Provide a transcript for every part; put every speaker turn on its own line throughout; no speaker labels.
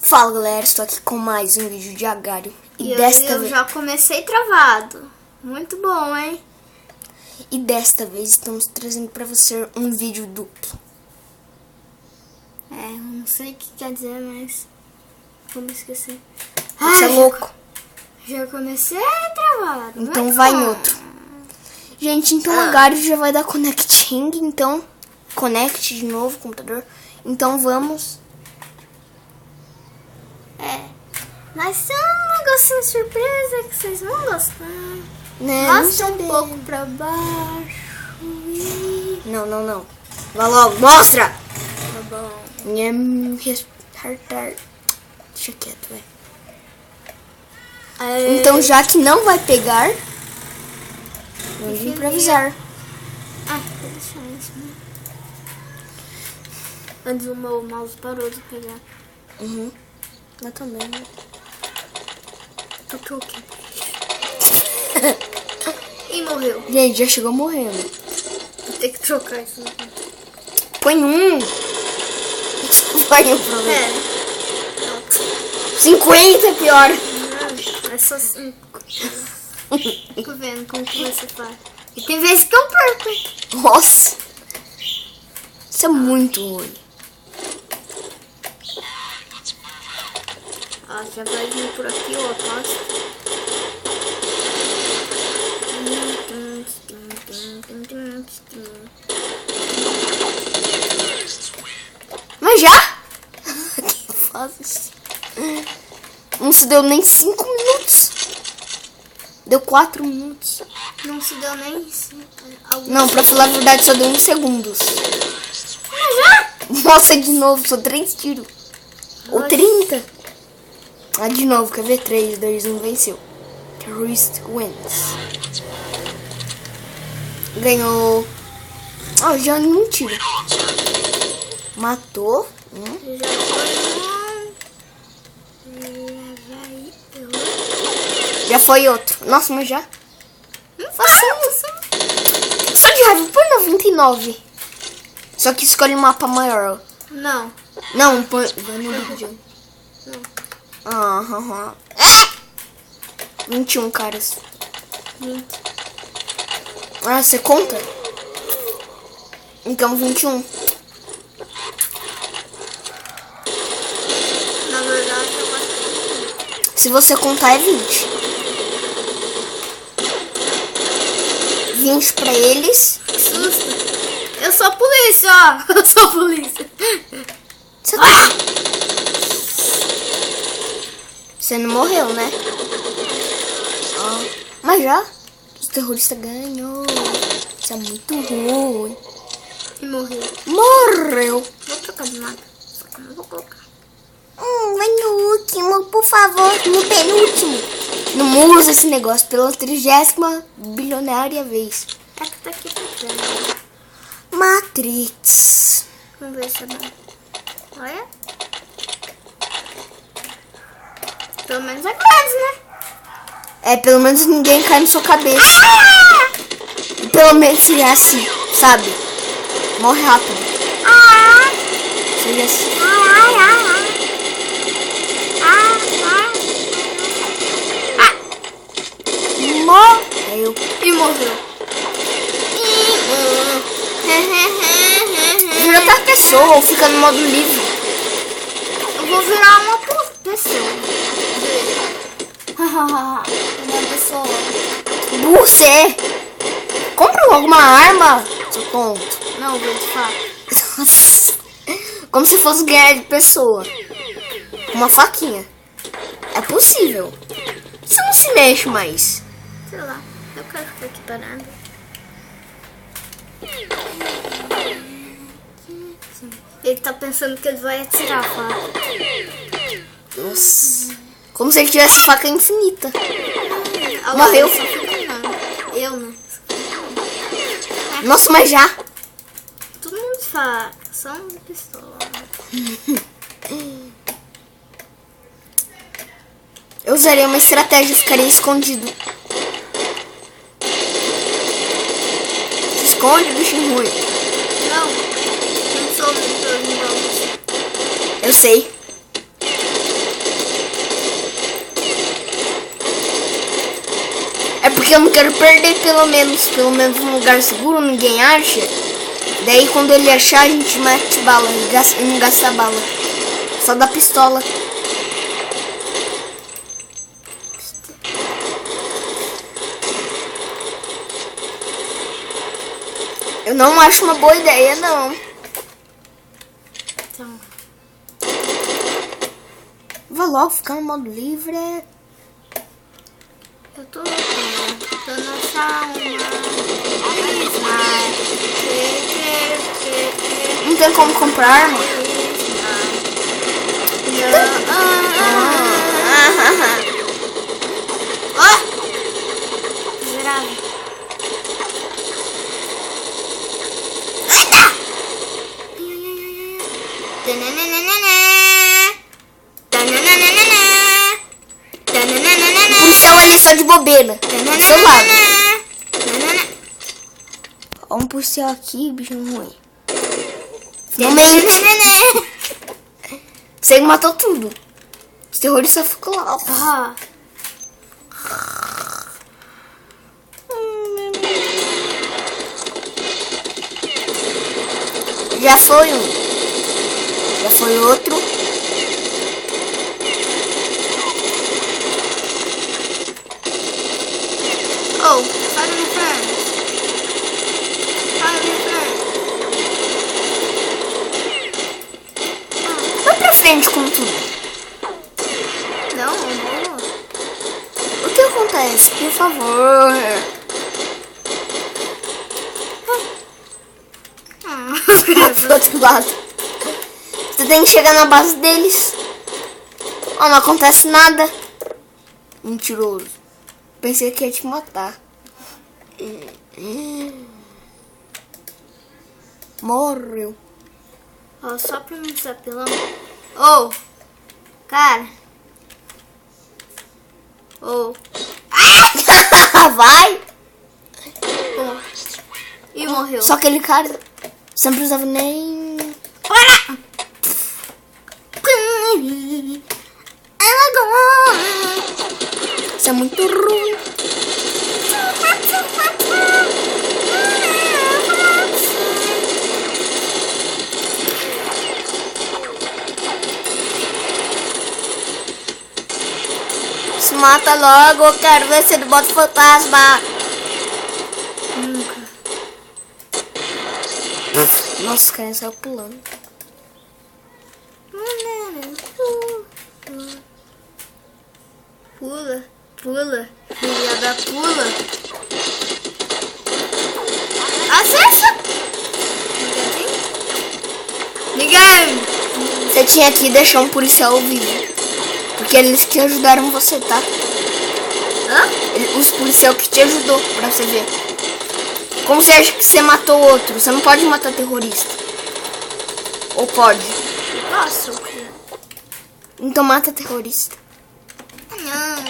Fala galera, estou aqui com mais um vídeo de Agário.
E eu já comecei travado. Muito bom, hein?
E desta vez estamos trazendo pra você um vídeo duplo.
Eu não sei o que quer dizer, mas vou me esquecer.
Você é louco.
Já comecei travado.
Então vai em outro. Gente, então o Agário já vai dar connecting, então connect de novo o computador. Então vamos.
Mas tem um negocinho surpresa que vocês vão gostar.
Mostra
um pouco pra baixo.
Não. Vai logo, mostra!
Tá bom.
Deixa quieto, velho.
Aí,
Então já que não vai pegar, vamos improvisar.
vou deixar isso, né? Antes o meu mouse parou de pegar.
Eu também, né?
Eu tô aqui. E morreu.
Gente, já chegou morrendo.
Vou ter que trocar isso aqui.
Põe um. Põe um pra ver. 50 é pior.
Não, é só 5. Tô vendo como que você faz. E tem vezes que eu perco, hein?
Nossa. Isso é muito ruim.
Já vai vir por aqui, ó, aposto.
Mas já? Que fazes? Não se deu nem 5 minutos. Deu 4 minutos.
Não se deu nem 5.
Não, pra falar a verdade, só deu 1 segundos.
Mas já?
Nossa, de novo, só 3 tiros. Ou 30. De novo, quer ver? 3, 2, 1, venceu. Terrorist wins. Ganhou. Já não tiro. Matou.
Já foi.
Já foi outro. Nossa, mas já.
Facinho.
Só de raiva, põe 99. Só que escolhe um mapa maior.
Não.
Não, põe. Vai no vídeo.
Não.
21 caras.
20.
Você conta? Então 21.
Na verdade, eu acho
Se você contar é 20. 20 pra eles.
que susto. Eu sou a polícia, ó. Eu sou a polícia.
Você tá... Você não morreu, né? Mas já. Os terroristas ganhou. Isso é muito ruim.
E morreu.
Morreu.
Vou trocar de nada. Só que eu não vou colocar.
Vai no último, por favor. No penúltimo. Não usa esse negócio pela 30ª bilionária vez.
É que tá aqui pra trás.
Matrix.
Vamos ver se é bom. Olha. Pelo menos é grande, né?
Pelo menos ninguém cai na sua cabeça. Pelo menos seja assim, sabe? Morre rápido. Seja assim. Morreu.
E morreu.
Vira outra pessoa ou fica no modo livre.
Eu vou virar uma pessoa. Uma pessoa.
Você compra logo uma arma, seu tonto.
Não, vou de fato.
Como se fosse ganhar de pessoa. Uma faquinha. É possível. Você não se mexe mais.
Sei lá, eu quero ficar aqui parado. Ele tá pensando que ele vai atirar a faca.
Nossa. Como se ele tivesse faca infinita.
Morreu.
Morreu.
Eu não.
Nossa, mas já.
Todo mundo de faca, só uma pistola.
Eu usaria uma estratégia, ficaria escondido. Se esconde, bichinho ruim.
Não sou muito.
Eu sei. eu não quero perder pelo menos um lugar seguro, ninguém acha. Daí quando ele achar, a gente mete bala e não gasta bala. Só da pistola. Eu não acho uma boa ideia, não.
Então,
Vai logo, ficar no modo livre.
eu tô tentando achar uma.
Não tem como comprar arma.
Ó! Miserável.
O policial ali só de bobeira. Do seu lado. Ó, um policial aqui, bicho ruim. Finalmente. Você matou tudo. Os terroristas ficou lá.
Ah,
Já foi um. Já foi outro.
oh, sai da minha frente. Sai da minha frente.
Vai pra frente com tudo.
Não, não.
O que acontece? Por favor. Pro outro lado. Você tem que chegar na base deles. Ó, não acontece nada. Mentiroso. Pensei que ia te matar. Morreu.
Ó, só pra me desapelar. Oh, cara. Oh.
Vai.
Oh. E morreu.
Só aquele cara. Você não precisava nem...
Para!
Isso é muito ruim. Se mata logo, eu quero ver se ele bota fantasma.
Nunca.
Nossa, o cara saiu pulando.
Pula, pula, filha da pula. Acessa! Ninguém!
Você tinha que deixar um policial vivo. Porque eles que ajudaram você, tá?
Hã?
Os policiais que te ajudou, pra você ver. Como você acha que você matou outro? Você não pode matar terrorista. Ou pode?
Posso?
Então mata terrorista.
Não.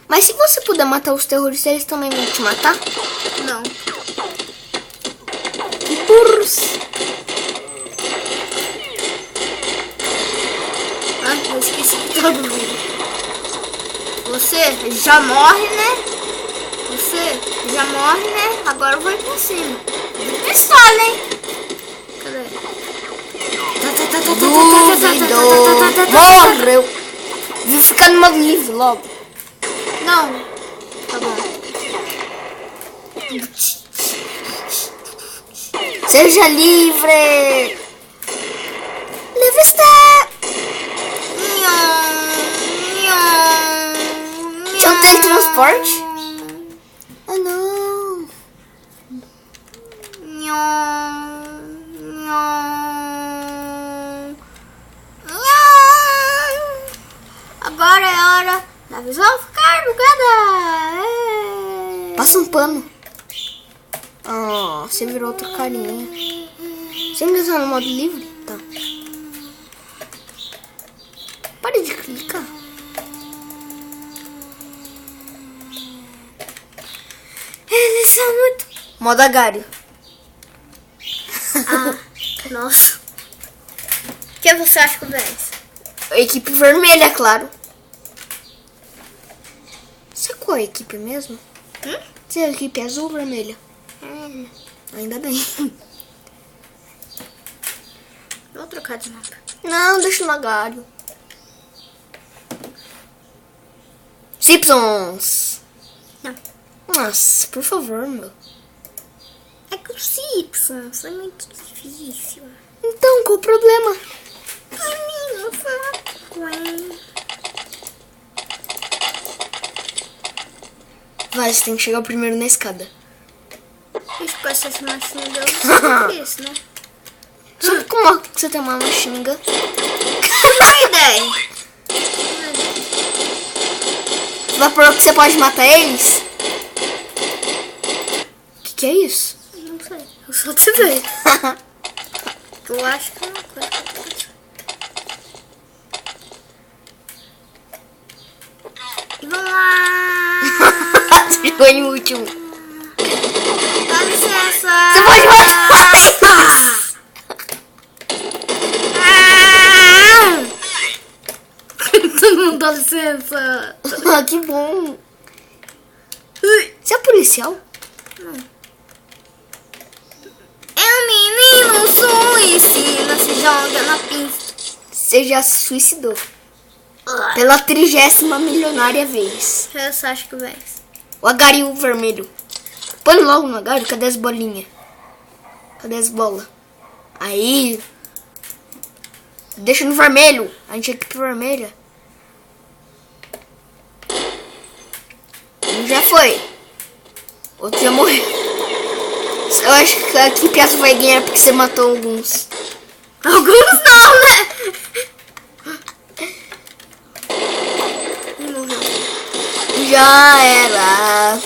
Mas se você puder matar os terroristas, eles também vão te matar?
Não.
Que burros.
Ah, eu esqueci de todo mundo. Você já morre, né? Você já morre, né? Agora eu vou ir pra cima. De pistola, hein? Cadê?
Duvidou. Morreu. Vou ficar no modo livre logo.
Não. Tá bom.
Seja livre. Livre está. Tinha um teletransporte? Ah, não.
Agora é hora da visão ficar bugada.
Passa um pano. Ah, você virou outro carinha. Você ainda está no modo livre? Tá. Pare de clicar.
Eles são muito...
Modo agário.
Ah, nossa. Quem você acha que vence?
Equipe vermelha, claro. Você é qual a equipe mesmo? Você é a equipe azul ou vermelha? Ainda bem.
Vou trocar de mapa.
Não, deixa o lagário. Simpsons.
Não.
Nossa, por favor, meu.
É que o Simpsons é muito difícil.
Então, qual o problema?
Menino, foi.
Vai, você tem que chegar primeiro na escada.
Isso com essas machinhas deu isso, né?
Sabe como que você tem uma machinga?
Boa ideia.
Você vai por que você pode matar eles? Que é isso?
Não sei. Eu só te vejo. Eu acho que é uma coisa. E vamos lá.
Você chegou em último.
Dá licença.
Você pode matar eles!
Todo mundo dá licença.
Ah, que bom. Você é policial?
É um menino suicida, se joga na pista.
Você já se suicidou. Pela 30ª milionária vez.
Eu só acho que vai.
O agarinho vermelho. Põe logo no agário. Cadê as bolinhas? Cadê as bolas? Aí. Deixa no vermelho. A gente é equipe vermelha. Um já foi. Outro já morreu. Eu acho que a equipe azul vai ganhar porque você matou alguns.
Alguns não, né? Morreu.
Já era.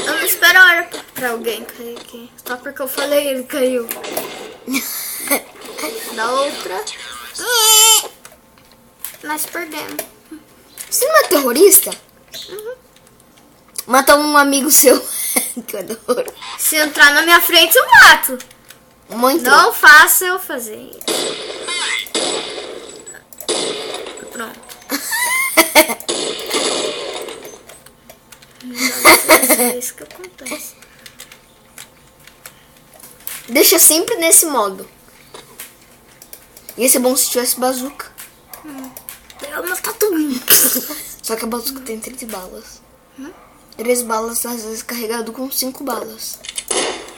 Eu não espero a hora pra alguém cair aqui. Só porque eu falei, ele caiu. Da outra. Nós perdemos.
Você não é terrorista? Mata um amigo seu. Que horror.
Se entrar na minha frente, eu mato.
Muito.
Não faça eu fazer isso. Pronto. É isso que acontece.
Deixa sempre nesse modo. Ia ser bom se tivesse bazuca.
Eu vou matar todo mundo.
Só que a bazuca tem 13 balas. 3 balas, às vezes carregado com 5 balas.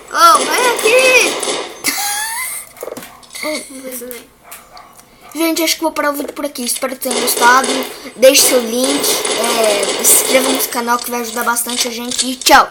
Oh, vai aqui! Vamos ver se vem.
Gente, acho que vou parar o vídeo por aqui. Espero que tenham gostado. Deixe seu link. Se inscreva no canal que vai ajudar bastante a gente. E tchau!